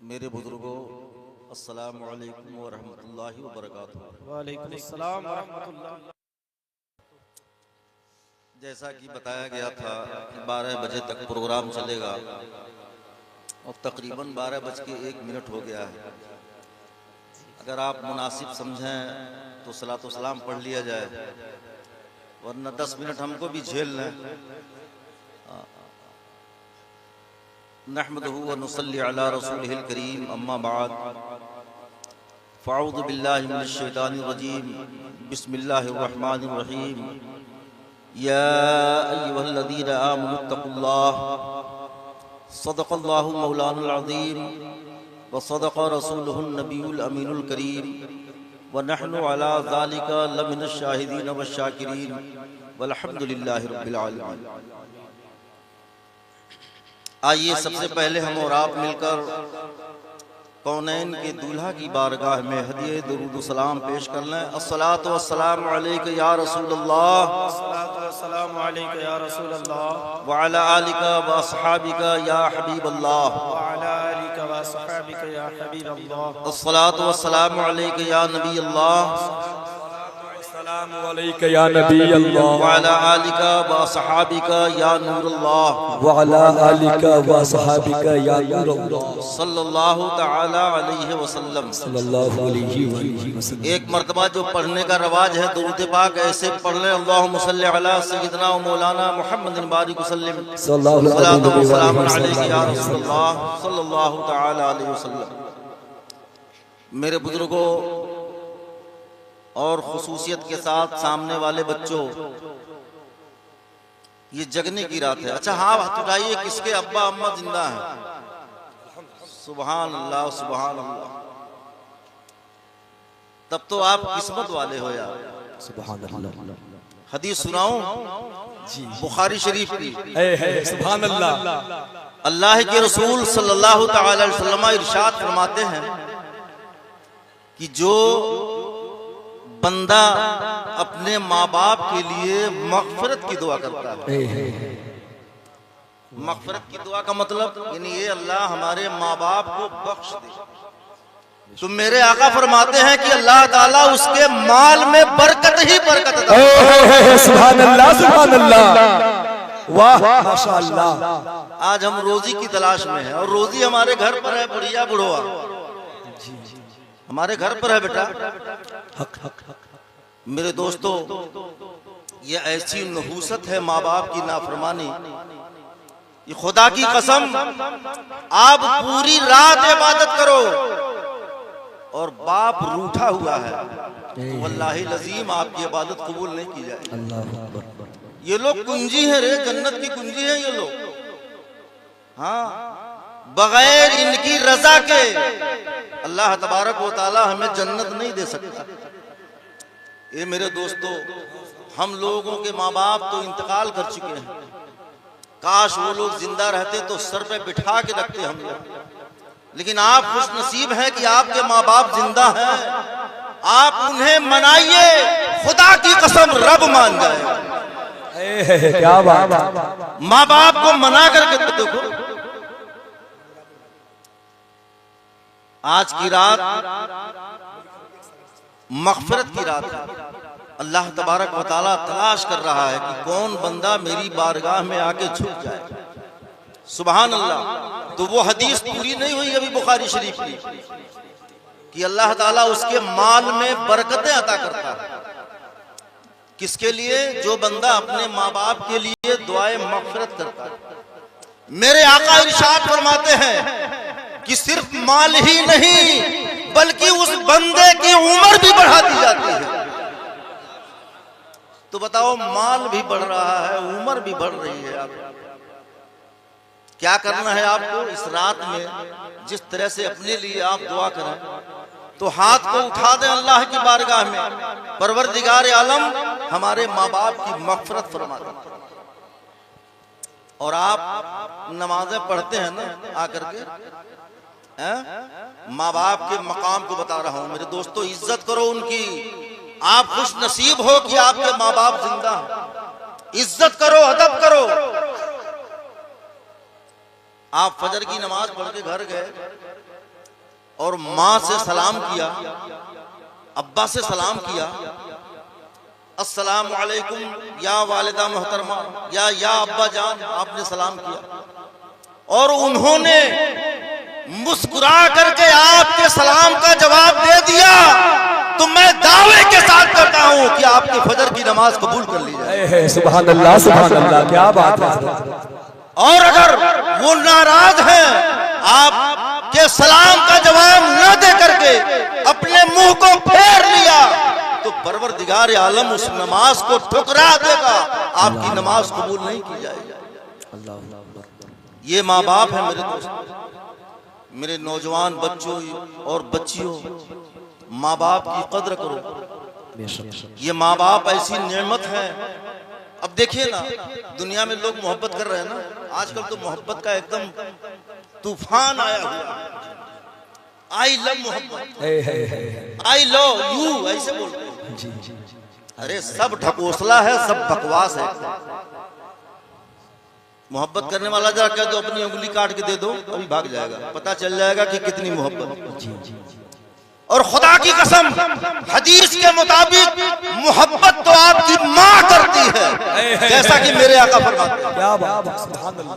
मेरे बुजुर्गों, अस्सलामु अलैकुम व रहमतुल्लाहि व बरकातुहू। वालेकुम अस्सलाम व रहमतुल्लाह। जैसा कि बताया गया था कि 12 बजे तक प्रोग्राम चलेगा और तकरीबन 12:01 हो गया है। अगर आप मुनासिब समझें तो सलातो सलाम पढ़ लिया जाए, वरना 10 मिनट हमको भी झेल लें। नहमदुहु व नुसल्ली अला रसूलिहिल करीम, अम्मा बाद, फ़अऊज़ु बिल्लाहि मिनश शैतानिर रजीम, बिस्मिल्लाहिर रहमानिर रहीम। या अय्युहल्लज़ीना आमनुत्तक़ुल्लाह, सदक़ल्लाहु मौलानुल अज़ीम व सदक़ रसूलुहुन नबियुल अमीनुल करीम व नहनु अला ज़ालिका लमिनश शाहिदीन व शाकिरीन वल्हम्दुलिल्लाहि रब्बिल आलमीन। आइए सबसे पहले हम और आप मिलकर कौनैन के दूल्हा की बारगाह में हदिये दुरूद सलाम पेश कर लें। अस्सलातु वस्सलामु अलैका या रसूलल्लाह, अस्सलातु वस्सलामु अलैका या रसूलल्लाह, व अला आलिका व अस्हाबिका या हबीबल्लाह, व अला आलिका व अस्हाबिका या हबीबल्लाह। अस्सलातु वस्सलामु अलैका या नबी अल्लाह, अस्सलामु अलैका या नबी अल्लाह, व अला आलिका व अस्हाबिका या नूर अल्लाह, व अला आलिका व सहाबिका या नूर अल्लाह, सल्लल्लाहु तआला अलैहि वसल्लम। सल्लल्लाहु अलैहि वसल्लम। एक मर्तबा जो पढ़ने का रवाज है दुरूद पाक ऐसे पढ़ लें। अल्लाहुम्मा सल्लि अला सय्यिदना व मौलाना मुहम्मदिन बारिक वसल्लम, सल्लल्लाहु अलैहि या रसूलल्लाह, सल्लल्लाहु तआला अलैहि वसल्लम। मेरे बुजुर्गों और खुसूसियत के साथ सामने वाले बच्चों, ये जगने की रात है। अच्छा हाँ, हाथ उठाइए किसके अब्बा अम्मा जिंदा हैं। सुभान अल्लाह, सुभान अल्लाह। तब तो आप किस्मत वाले हो यार। सुभान अल्लाह। हदीस सुनाऊं जी, बुखारी शरीफ की। सुभान अल्लाह। अल्लाह के रसूल सल्लल्लाहु तआला अलैहि वसल्लम इरशाद फरमाते हैं कि जो बंदा अपने माँ बाप के लिए मग़फ़िरत की दुआ करता है, मग़फ़िरत की दुआ का मतलब यानी ये अल्लाह हमारे माँ बाप को बख्श दे, तो मेरे आका फरमाते हैं कि अल्लाह ताला उसके माल में बरकत ही बरकत अता फरमाता। सुभान अल्लाह, सुभान अल्लाह, वाह माशाअल्लाह। आज हम रोजी की तलाश में हैं और रोजी हमारे घर पर है। बुढ़िया बुढ़वा हमारे घर पर है बेटा। हक हक हक। मेरे दोस्तों, ये ऐसी नहूसत है माँ बाप की नाफरमानी। ये खुदा की कसम, आप पूरी रात इबादत करो और बाप रूठा हुआ है तो वल्लाही लजीम आपकी इबादत कबूल नहीं की जाएगी। अल्लाह अकबर। ये लोग कुंजी है रे, जन्नत की कुंजी है ये लोग। हाँ, बगैर इनकी रजा के अल्लाह तबारक व तआला हमें जन्नत नहीं दे सकता। ये मेरे दोस्तों, हम लोगों के माँ बाप तो इंतकाल कर चुके हैं। काश वो लोग जिंदा रहते तो सर पे बिठा के रखते हम लोग। लेकिन आप खुश नसीब हैं कि आपके माँ बाप जिंदा हैं। आप उन्हें मनाइए, खुदा की कसम रब मान जाए। क्या बात। माँ बाप को मना करके देखो। आज की रात मग़फ़िरत की रात है। अल्लाह तबारक व तआला तलाश कर रहा है कि कौन बंदा मेरी बारगाह में आके झुक जाए। सुभान अल्लाह। तो वो हदीस पूरी नहीं हुई अभी बुखारी शरीफ की कि अल्लाह ताला उसके माल में बरकतें अता करता है। किसके लिए? जो बंदा अपने माँ बाप के लिए दुआए मग़फ़िरत करता है। मेरे आका इरशाद फरमाते हैं कि सिर्फ माल ही नहीं बल्कि उस बंदे की उम्र भी बढ़ा दी जाती है। तो बताओ, माल भी बढ़ रहा है, उम्र भी बढ़ रही है। आप क्या करना है आपको इस रात में? जिस तरह से अपने लिए आप दुआ करें तो हाथ को उठा दें अल्लाह की बारगाह में, परवरदिगार आलम हमारे माँ बाप की मग़फ़िरत फरमा दें। और आप नमाजें पढ़ते हैं ना आकर के, माँ बाप के मकाम को बता रहा हूं मेरे दोस्तों, इज्जत करो उनकी। आप खुश नसीब हो कि आपके माँ बाप जिंदा हैं। इज्जत करो, अदब करो। आप फजर की नमाज पढ़ के घर गए, और माँ से सलाम किया, अब्बा से सलाम किया, अस्सलाम वालेकुम या वालिदा मोहतरमा, या अब्बा जान, आपने सलाम किया और उन्होंने मुस्कुरा करके आपके सलाम का जवाब दे दिया, तो मैं दावे के साथ करता हूं कि आपके फजर की नमाज कबूल कर ली जाए। सुभान अल्लाह, क्या बात है। और अगर वो नाराज हैं, आपके सलाम का जवाब न दे करके अपने मुंह को फेर लिया, तो परवरदिगार आलम उस नमाज को ठुकरा देगा, आपकी नमाज कबूल नहीं की जाएगी। ये माँ बाप है मेरे दोस्त, मेरे नौजवान बच्चों और बच्चियों, माँ बाप की कद्र करो। ये माँ बाप ऐसी नेमत है। अब देखिए ना, दुनिया में लोग मोहब्बत कर रहे हैं ना, आजकल तो मोहब्बत का एकदम तूफान आया हुआ। आई लव मोहब्बत, आई लव यू, ऐसे बोलते हैं। अरे सब ढकोसला है, सब बकवास है। मोहब्बत करने वाला जरा कह दो अपनी उंगली काट के दे दो, अभी भाग जाएगा, पता चल जाएगा कि कितनी मोहब्बत। और खुदा की कसम, हदीस के मुताबिक मोहब्बत तो आपकी माँ करती है, जैसा कि मेरे आका फरमाते हैं। क्या बात है, सुभान अल्लाह।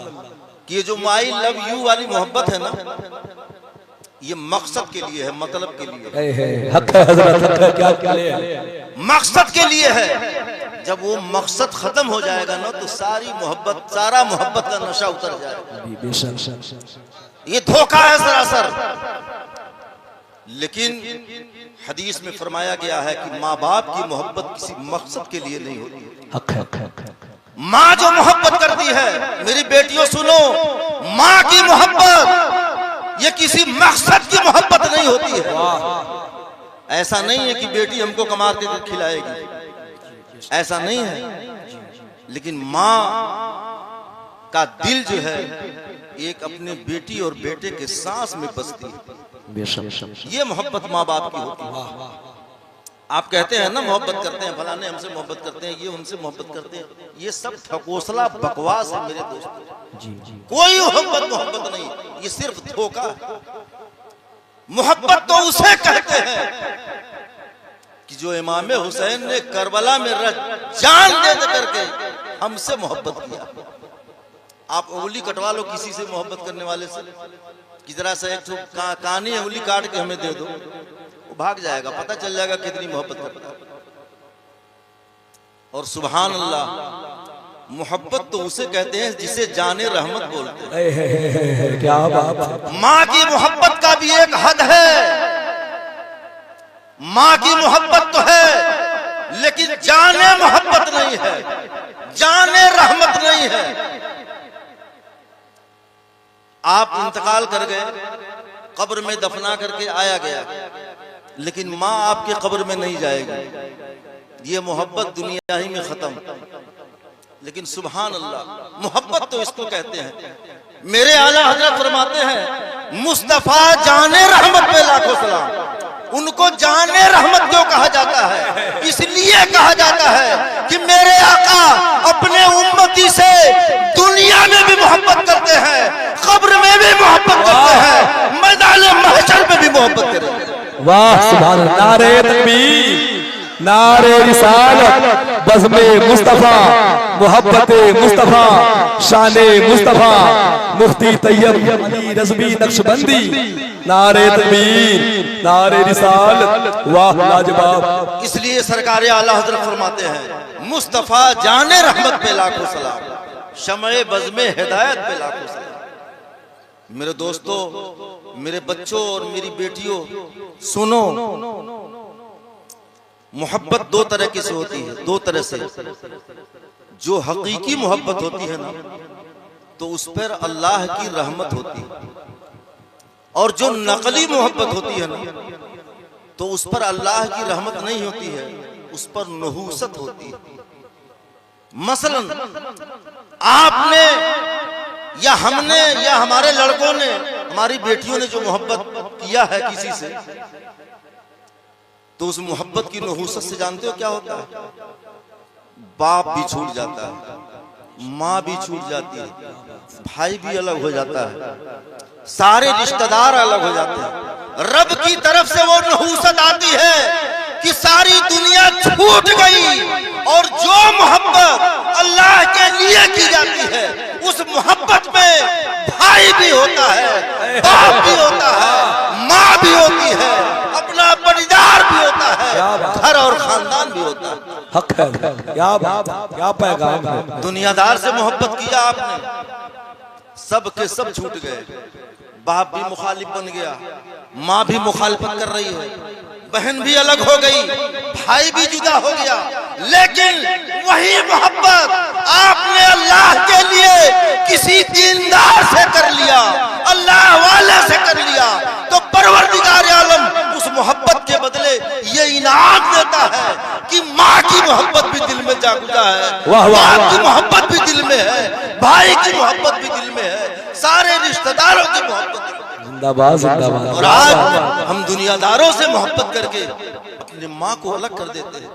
कि ये जो आई लव यू वाली मोहब्बत है ना, ये मकसद के लिए है, मतलब के लिए। हक है हजरत, हक है, क्या मकसद के लिए है। जब वो मकसद खत्म हो जाएगा ना, तो सारी मोहब्बत, सारा मोहब्बत का नशा उतर जाएगा। ये धोखा है सरासर। लेकिन हदीस में फरमाया गया है कि माँ बाप की मोहब्बत किसी मकसद के लिए नहीं होती। हक है। माँ जो मोहब्बत करती है, मेरी बेटियों सुनो, माँ की मोहब्बत ये किसी मकसद की मोहब्बत नहीं होती है। ऐसा नहीं है कि बेटी हमको कमा के खिलाएगी, ऐसा नहीं है। लेकिन माँ का दिल जो है एक अपने बेटी और बेटे के सांस में बसती है। ये मोहब्बत माँ बाप की होती है। आप कहते हैं ना मोहब्बत करते हैं, फलाने हमसे मोहब्बत करते हैं, ये हमसे मोहब्बत करते हैं, ये सब ठकोसला बकवास है मेरे दोस्त। कोई मोहब्बत नहीं, ये सिर्फ धोखा है। मोहब्बत तो उसे कहते हैं कि जो इमाम हुसैन ने करबला में जान दे करके हमसे मोहब्बत किया। आप उंगली कटवा लो किसी से मोहब्बत करने वाले से, कि जरा सा एक कानी उंगली काट के हमें दे दो, वो भाग जाएगा, पता चल जाएगा कितनी मोहब्बत करता है। और सुभान अल्लाह, मोहब्बत तो उसे कहते हैं जिसे जाने रहमत बोलते हैं। क्या बात। माँ की मोहब्बत का भी एक हद है। माँ की मोहब्बत तो है, लेकिन जाने मोहब्बत नहीं है, जाने रहमत नहीं है। आप इंतकाल कर गए, कब्र में दफना करके आया गया, लेकिन माँ आपके कब्र में नहीं जाएगी। ये मोहब्बत दुनिया ही में खत्म। लेकिन सुभान अल्लाह, मोहब्बत तो इसको कहते हैं। मेरे आला हजरत फरमाते हैं, मुस्तफा जाने रहमत पे लाखों सलाम। उनको जाने रहमत क्यों कहा जाता है? इसलिए कहा जाता है कि मेरे आका अपने उम्मती से दुनिया में भी मोहब्बत करते हैं, कब्र में भी मोहब्बत करते हैं, मैदान महशर में भी मोहब्बत करेंगे। वाह सुभान अल्लाह। नारे तकबीर, नारे रिसालत, बज़्मे मुस्तफा, मोहब्बते मुस्तफा, शाने मुस्तफा, मुफ्ती तैयब अली रज़वी नक्शबंदी। नारे तकबीर, नारे रिसालत, वाह लाजवाब। इसलिए सरकार आला हजरत फरमाते हैं, मुस्तफा जाने रहमत पे लाखों सलाम, शमए बज़्मे हिदायत पे लाखों सलाम। मेरे दोस्तों, मेरे बच्चों और मेरी बेटियों, सुनो, मोहब्बत दो तरह की से होती है, दो तरह से। जो हकीकी मोहब्बत होती है ना, तो उस पर अल्लाह की रहमत होती है। और जो नकली मोहब्बत होती है ना, तो उस पर अल्लाह की रहमत नहीं होती है, उस पर नहूसत होती है। मसलन आपने या हमने या हमारे लड़कों ने, हमारी बेटियों ने जो मोहब्बत किया है किसी से, तो उस मोहब्बत की नहूसत से जानते हो क्या होता है? बाप भी छूट जाता है, माँ भी छूट जाती है, भाई भी अलग हो जाता है, सारे रिश्तेदार अलग हो जाते हैं। रब की तरफ से वो नहूसत आती है कि सारी दुनिया छूट गई और जो मोहब्बत अल्लाह के लिए की जाती है उस मोहब्बत में भाई भी होता है, बाप भी होता है, माँ भी होती है, अपना परिवार भी होता है, घर और खानदान भी होता है। हक है, क्या बात, क्या पैगाम है। दुनियादार से मोहब्बत किया आपने, सब के सब छूट गए, बाप भी मुखालिफ बन गया, माँ भी मुखालिफत कर रही है, बहन भी अलग हो गई, भाई भी जुदा हो गया, लेकिन वही मोहब्बत आपने अल्लाह के लिए किसी दीनदार से कर लिया, अल्लाह वाले से कर लिया, तो परवरदिगार आलम उस मोहब्बत के बदले ये इनाम देता है कि माँ की मोहब्बत भी दिल में जागुजा है, बाप की मोहब्बत भी दिल में है, भाई की मोहब्बत भी दिल में है, सारे रिश्तेदारों की मोहब्बत। जिंदाबाद जिंदाबाद। और आज हम दुनियादारों से मोहब्बत करके अपनी माँ को अलग कर देते हैं,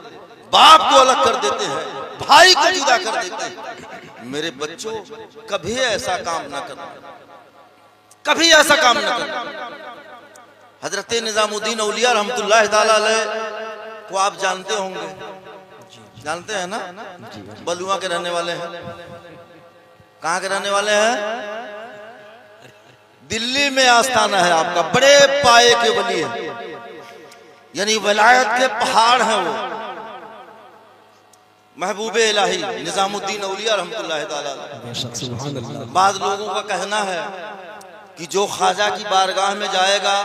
बाप को अलग कर देते हैं, भाई को जुदा कर देते हैं। मेरे बच्चों, कभी ऐसा काम ना करना, कभी ऐसा काम ना करना। हजरत निजामुद्दीन औलिया रहमतुल्लाह ताला अलैह को आप जानते होंगे, जानते हैं ना? बलुआ के रहने वाले हैं। कहाँ के रहने वाले हैं? दिल्ली में आस्थाना है आपका, बड़े पाए के वली है, यानी वलायत के पहाड़ हैं वो। महबूबे इलाही निजामुद्दीन औलिया रहमतुल्लाह ताला अलैह। बाद लोगों का कहना है कि जो ख्वाजा की बारगाह में जाएगा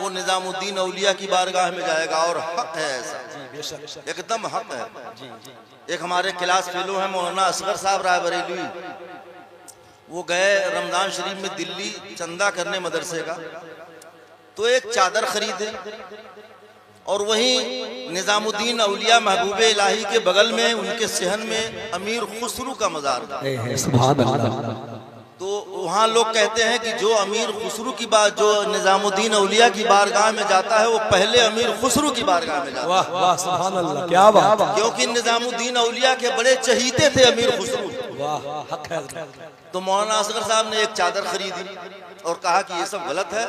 वो निजामुद्दीन औलिया की बारगाह में जाएगा, और हक है ऐसा, एकदम हक है। एक हमारे क्लास फेलो है मौलाना असगर साहब रायबरेली, वो गए रमजान शरीफ में दिल्ली चंदा करने मदरसे का, तो एक चादर खरीदे और वहीं निजामुद्दीन औलिया महबूबे इलाही के बगल में उनके सेहन में अमीर खुसरू का मजार था। सुभान अल्लाह। तो वहाँ लोग कहते हैं कि जो अमीर खुसरू की बात, जो निजामुद्दीन औलिया की बारगाह में जाता है वो पहले अमीर खुसरू की बारगाह में जाता है। वाह वाह सुभान अल्लाह, क्या बात। क्योंकि निजामुद्दीन औलिया के बड़े चहीते थे अमीर खुसरू। वाह, हक है। तो मौलाना असगर साहब ने एक चादर खरीदी और कहा कि ये सब गलत है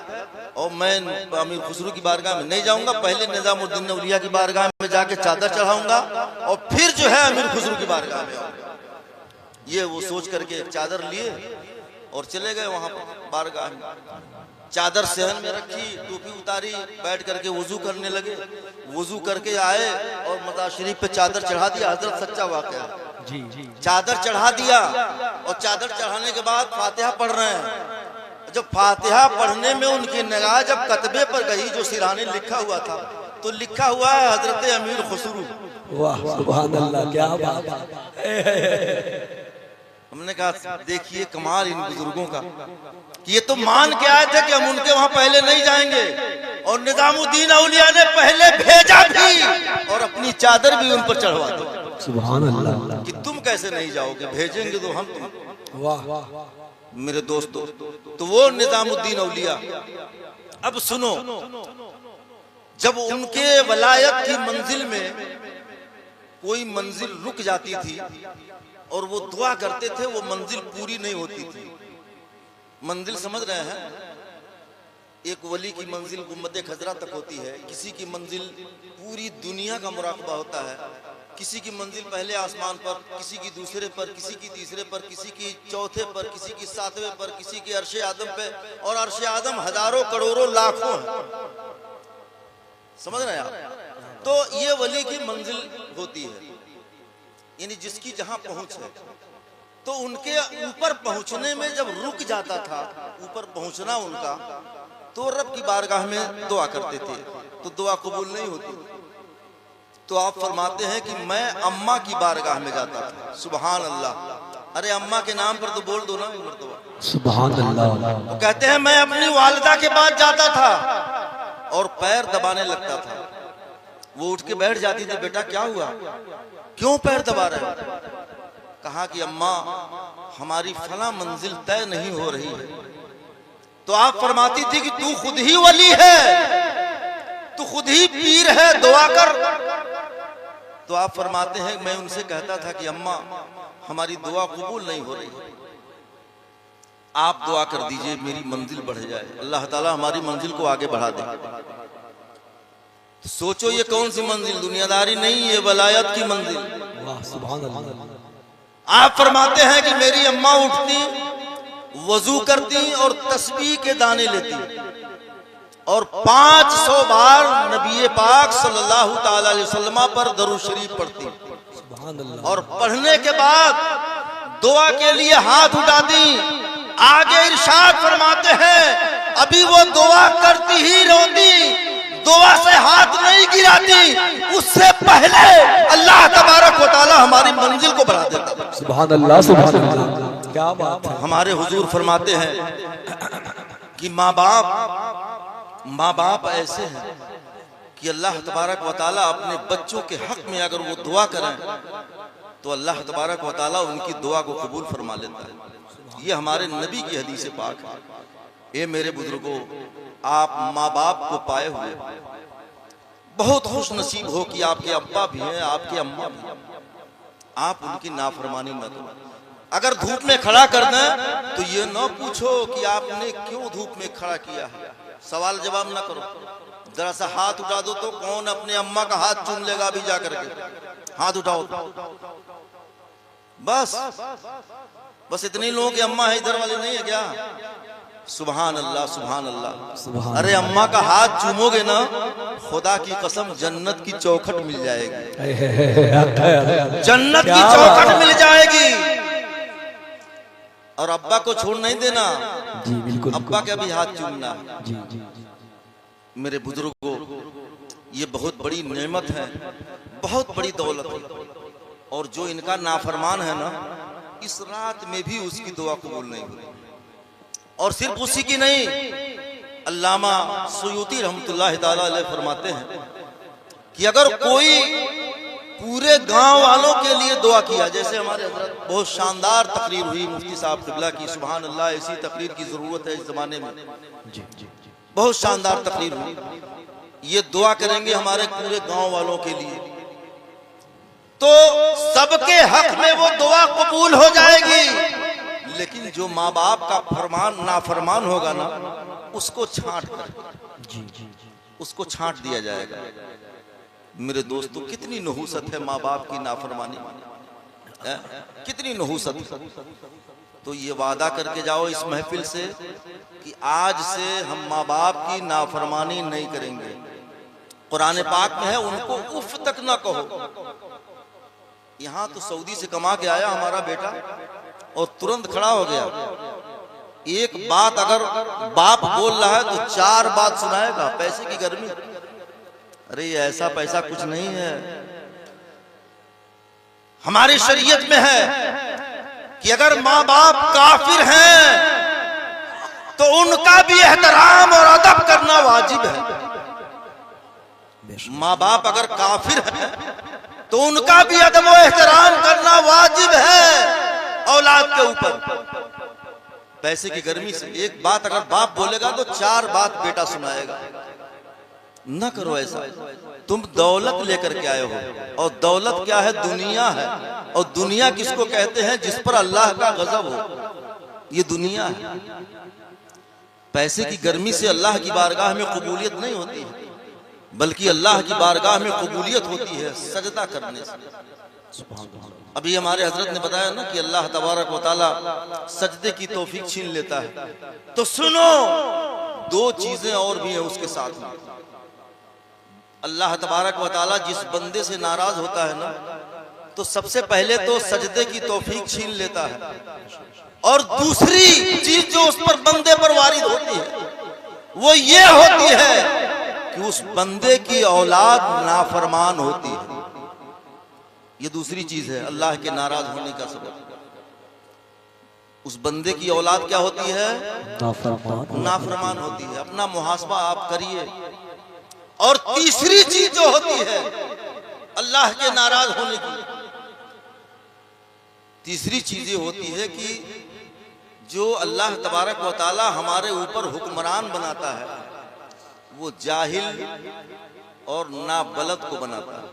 और मैं अमीर खुसरू की बारगाह में नहीं जाऊंगा, पहले निजामुद्दीन औलिया की बारगाह में जाके चादर चढ़ाऊंगा और फिर जो है अमीर खुसरू की बारगाह में आऊंगा। ये वो सोच करके एक चादर लिए और चले गए वहां पर बारगाह में। चादर सहन में रखी, टोपी उतारी, बैठ करके वजू करने लगे। वजू करके आए और मज़ार शरीफ पे चादर चढ़ा दिया। हजरत सच्चा वाकया, जी चादर चढ़ा दिया और चादर चढ़ाने के बाद फातिहा पढ़ रहे हैं। जब फातिहा पढ़ने में उनकी निगाह जब कतबे पर गई जो सिरहाने लिखा हुआ था, तो लिखा हुआ है हजरत अमीर खुसरू। वाह सुभान अल्लाह, क्या बात। हमने कहा देखिए कमाल इन बुजुर्गों का, कि ये तो मान के आए थे कि हम उनके वहां पहले नहीं जाएंगे, और निजामुद्दीन औलिया ने पहले भेजा भी और अपनी चादर भी उन पर चढ़वा दी। सुभान अल्लाह, कि तुम कैसे नहीं जाओगे, भेजेंगे तो हम तुम। वाह मेरे दोस्तों, तो वो निजामुद्दीन औलिया, अब सुनो, जब उनके वलायत की मंजिल में कोई मंजिल रुक जाती थी और वो दुआ करते थे, वो मंजिल पूरी नहीं होती थी। मंजिल समझ रहे हैं? एक वली की मंजिल गुम्बद खजरा तक होती है, किसी की मंजिल पूरी दुनिया का मुराकबा होता है, किसी की मंजिल पहले आसमान पर, किसी की दूसरे पर, किसी की तीसरे पर, किसी की चौथे पर, किसी की सातवें पर, किसी की अर्शे आदम पे, और अर्शे आदम हजारों करोड़ों लाखों है। समझ रहे हैं आप? तो ये वली की मंजिल होती है, यानी जिसकी जहां पहुंच है। तो उनके ऊपर पहुंचने में जब रुक जाता था, ऊपर पहुंचना उनका, तो रब की बारगाह में दुआ करते थे, तो दुआ कबूल नहीं होती। तो आप फरमाते हैं कि मैं अम्मा की बारगाह में जाता था। सुभान अल्लाह। अरे अम्मा के नाम पर तो बोल दो ना मर्तबा, सुभान अल्लाह। वो कहते हैं मैं अपनी वालिदा के पास जाता था और पैर दबाने लगता था। वो उठ के बैठ जाती थी, बेटा क्या हुआ, क्यों पैर दबा रहे हो? कहा कि अम्मा हमारी फला मंजिल तय नहीं हो रही है। तो आप फरमाती थी कि तू खुद ही वली है, तू खुद ही पीर है, दुआ कर। तो आप फरमाते हैं मैं उनसे कहता था कि अम्मा हमारी दुआ कबूल नहीं हो रही। आप दुआ कर दीजिए मेरी मंजिल बढ़ जाए, अल्लाह ताला हमारी मंजिल को आगे बढ़ा दे। तो सोचो ये कौन सी मंजिल, दुनियादारी नहीं, ये वलायत की मंजिल। वाह सुभान अल्लाह। आप फरमाते हैं कि मेरी अम्मा उठती, वजू करती और तस्बीह के दाने लेती और 500 बार नबी पाक सल्लल्लाहु ताला अलैहि वसल्लम पर दरूद शरीफ पढ़ती सुभान अल्लाह। और पढ़ने के बाद दुआ के लिए हाथ उठाती। आगे इरशाद फरमाते हैं अभी वो दुआ करती ही रोती, दुआ से हाथ नहीं गिराती, उससे पहले अल्लाह तबारक व तआला हमारी मंजिल को बढ़ा देता। सुभान अल्लाह सुभान अल्लाह, क्या बात है। हमारे हुजूर फरमाते हैं कि माँ बाप ऐसे हैं कि अल्लाह तबारक व तआला अपने बच्चों के हक में अगर वो दुआ करें तो अल्लाह तबारक व तआला उनकी दुआ को कबूल फरमा लेता है। ये हमारे नबी की हदीस पाक है। ये मेरे बुजुर्गों, आप माँ बाप को पाए हुए बहुत खुश नसीब हो कि आपके अब्बा भी हैं, आपके अम्मा भी हैं। आप उनकी नाफरमानी न करो। अगर धूप में खड़ा कर दें तो ये न पूछो कि आपने क्यों धूप में खड़ा किया है, सवाल जवाब ना करो। जरा सा हाथ उठा दो तो कौन अपने अम्मा का हाथ चूम लेगा अभी जाकर के, हाथ उठाओ। बस इतने लोगों की अम्मा है, इधर वाले नहीं है क्या? सुभान अल्लाह सुभान अल्लाह। अरे अम्मा का हाथ चूमोगे ना, खुदा की कसम जन्नत की चौखट मिल जाएगी, जन्नत की चौखट मिल जाएगी। और अब्बा को छोड़ नहीं देना जी, बिल्कुल। अब्बा का भी हाथ चूमना। जी जी। मेरे बुजुर्गों, ये बहुत बड़ी नेमत है, बहुत बड़ी दौलत है। और जो इनका नाफरमान है ना, इस रात में भी उसकी दुआ कबूल नहीं हुई। और सिर्फ उसी की नहीं, अल्लामा सुयूती रहमतुल्लाह ताला अलैह फरमाते हैं कि अगर कोई पूरे गांव वालों के लिए दुआ किया, जैसे हमारे हजरत बहुत शानदार तकरीर हुई मुफ्ती साहब क़िबला की, सुभान अल्लाह, ऐसी तकरीर की जरूरत है इस जमाने में। बहुत शानदार तकरीर हुई। ये दुआ करेंगे हमारे पूरे गांव वालों के लिए तो सबके हक में वो दुआ कबूल हो जाएगी। लेकिन जो माँ बाप का फरमान नाफरमान होगा ना, उसको छांट कर उसको छांट दिया जाएगा। मेरे दोस्तों, कितनी नहूसत है माँ बाप की नाफरमानी, कितनी नहूसत। तो ये वादा करके जाओ इस महफिल से कि आज से हम माँ बाप की नाफरमानी नहीं करेंगे। कुरान पाक में है उनको उफ तक ना कहो। यहाँ तो सऊदी से कमा के आया हमारा बेटा और तुरंत खड़ा हो गया। एक बात अगर बाप बोल रहा है तो 4 बात सुनाएगा, पैसे की गर्मी। अरे ये ऐसा पैसा कुछ नहीं है। हमारी शरीयत में है कि अगर माँ बाप काफिर हैं तो उनका भी एहतराम और अदब करना वाजिब है। माँ बाप अगर काफिर हैं तो उनका भी अदब और एहतराम करना वाजिब है औलाद के ऊपर। पैसे की गर्मी से एक बात अगर बाप बोलेगा तो 4 बात बेटा सुनाएगा। न करो ऐसा। तुम दौलत लेकर के आए हो और दौलत क्या है? दुनिया है। और दुनिया किसको कहते हैं? जिस पर अल्लाह का गजब हो, ये दुनिया है। पैसे की गर्मी से अल्लाह की बारगाह में कबूलियत नहीं होती है, बल्कि अल्लाह की बारगाह में कबूलियत होती है सजदा करने से। अभी हमारे हजरत ने बताया ना कि अल्लाह तबारक व तआला सजदे की तौफीक छीन लेता है। तो सुनो, 2 चीजें और भी हैं उसके साथ में। अल्लाह तबारक व तआला जिस बंदे से नाराज होता है ना, तो सबसे पहले तो सजदे की तौफीक छीन लेता है। और दूसरी चीज जो उस पर बंदे पर वारिद होती है वो ये होती है कि उस बंदे की औलाद नाफरमान होती है। ये दूसरी चीज है अल्लाह के नाराज होने का सबब। उस बंदे की औलाद क्या होती है? नाफरमान होती है। अपना मुहासबा आप करिए। और तीसरी चीज जो होती है अल्लाह के नाराज होने की, तीसरी चीज ये होती है कि जो अल्लाह तबारक व तआला हमारे ऊपर हुक्मरान बनाता है वो जाहिल और नाबलद को बनाता है।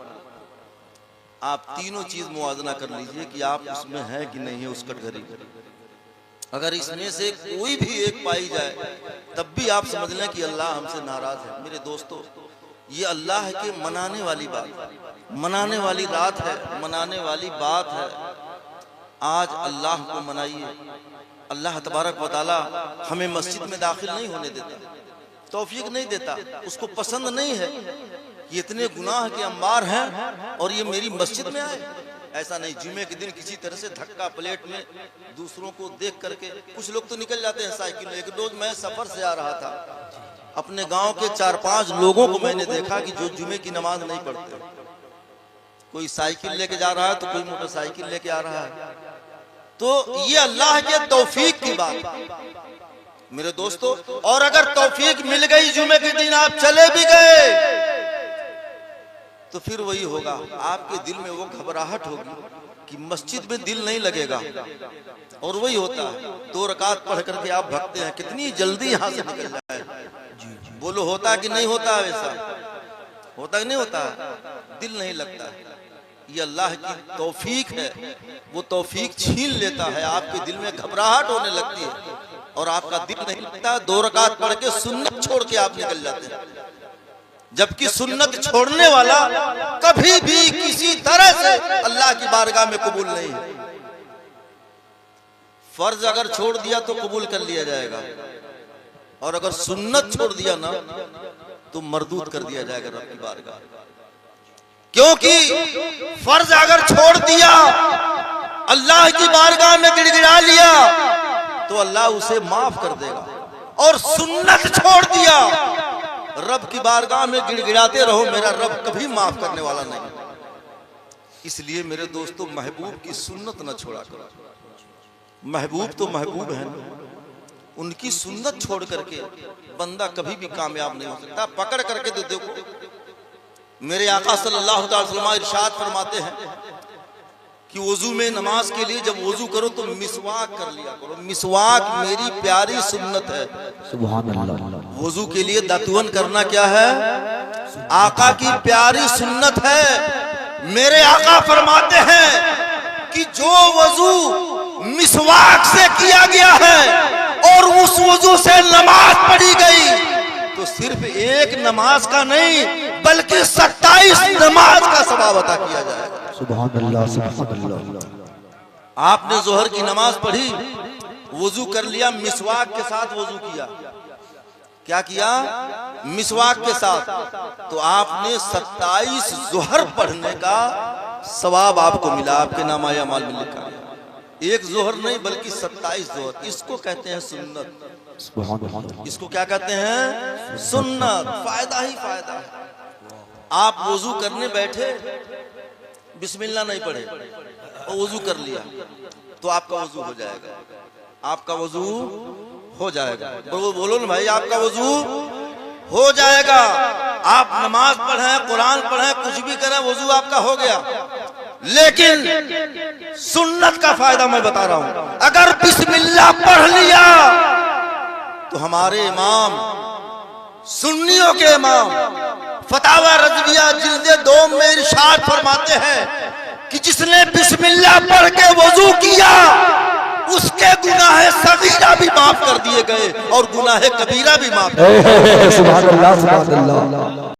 आप तीनों चीज मुआजना कर लीजिए कि आप उसमें है कि नहीं है उस कटघरे। अगर इसमें से कोई भी एक पाई जाए तब भी आप समझ लें कि अल्लाह हमसे नाराज है। मेरे दोस्तों, ये अल्लाह के मनाने वाली बात, मनाने वाली रात है, मनाने वाली बात है। आज अल्लाह को मनाइए। अल्लाह तबारक व तआला हमें मस्जिद में दाखिल नहीं होने देता, तौफीक नहीं देता, उसको पसंद नहीं है कि इतने गुनाह के अंबार हैं और ये मेरी मस्जिद में आए। ऐसा नहीं, जुमे के दिन किसी तरह से धक्का प्लेट में दूसरों को देख करके कुछ लोग तो निकल जाते हैं साइकिल में। एक रोज मैं सफर से आ रहा था, अपने गांव के 4-5 लोगों को मैंने देखा कि जो जुमे की नमाज नहीं पढ़ते। कोई साइकिल लेके जा रहा है तो कोई मोटरसाइकिल लेके आ रहा है। तो ये अल्लाह के तौफीक की बात मेरे दोस्तों। और अगर तौफीक मिल गई, जुमे के दिन आप चले भी गए तो फिर वही होगा, आपके दिल में वो घबराहट होगी कि मस्जिद में दिल नहीं लगेगा। और वही होता है, 2 रकात पढ़ करके आप भागते हैं, कितनी जल्दी यहाँ से निकल जाए। बोलो होता कि नहीं होता? वैसा होता कि नहीं होता? दिल नहीं लगता है। ये अल्लाह की तौफीक है, वो तौफीक छीन लेता है, आपके दिल में घबराहट होने लगती है और आपका दिल नहीं लगता। 2 रकात पढ़ के सुन्नत छोड़ के आप निकल जाते हैं, जबकि सुन्नत छोड़ने वाला कभी भी किसी तरह से अल्लाह की बारगाह में कबूल नहीं है। फर्ज अगर छोड़ दिया तो कबूल कर लिया जाएगा, और अगर सुन्नत छोड़ दिया ना तो मरदूद कर दिया जाएगा रब की बारगाह। क्योंकि फर्ज अगर छोड़ दिया, अल्लाह की बारगाह में गिड़गिड़ा लिया तो अल्लाह उसे माफ कर देगा, और सुन्नत छोड़ दिया, रब की बारगाह में गिड़गिड़ाते रहो, मेरा रब कभी माफ करने वाला नहीं। इसलिए मेरे दोस्तों, महबूब की सुन्नत न छोड़ा करो। महबूब तो महबूब है, उनकी सुन्नत छोड़ करके बंदा कभी भी कामयाब नहीं हो सकता। पकड़ करके तो देखो, मेरे आका सल्लल्लाहु अलैहि वसल्लम इरशाद फरमाते हैं कि वजू में, नमाज के लिए जब वजू करो तो मिसवाक कर लिया करो। मिसवाक मेरी प्यारी सुन्नत है। सुभान अल्लाह। वजू के लिए दातुअन करना क्या है? आका की प्यारी सुन्नत है। मेरे आका फरमाते हैं कि जो वजू मिसवाक से किया गया है और उस वजू से नमाज पढ़ी गई तो सिर्फ एक नमाज का नहीं बल्कि 27 नमाज का सवाब अता किया जाएगा। सुभान अल्लाह, सुभान अल्लाह। आपने जोहर की नमाज पढ़ी, वजू कर लिया, मिसवाक के साथ वजू किया। क्या किया? मिसवाक के साथ। तो आपने 27 जोहर पढ़ने का सवाब आपको मिला, आपके नामाए अमाल में लिखा। एक जोहर नहीं बल्कि 27 जोहर। इसको कहते हैं सुन्नत। इसको क्या कहते हैं? सुन्नत। फायदा ही फायदा है। आप वजू करने बैठे, बिस्मिल्लाह नहीं पढ़े और वजू कर लिया तो आपका वजू हो जाएगा, आपका वजू हो जाएगा। बोलो ना भाई, आपका वजू हो जाएगा। आप नमाज पढ़ें, कुरान पढ़ें, कुछ भी करें, वजू आपका हो गया। लेकिन सुन्नत का फायदा मैं बता रहा हूं। अगर बिस्मिल्लाह पढ़ लिया तो हमारे इमाम, सुन्नियों के इमाम, फतावा रज़विया जिल्दे 2 में इरशाद फरमाते हैं कि जिसने बिस्मिल्लाह पढ़ के वजू किया उसके गुनाह सगीरा भी माफ कर दिए गए और गुनाह कबीरा भी माफ। सुभान अल्लाह, सुभान अल्लाह।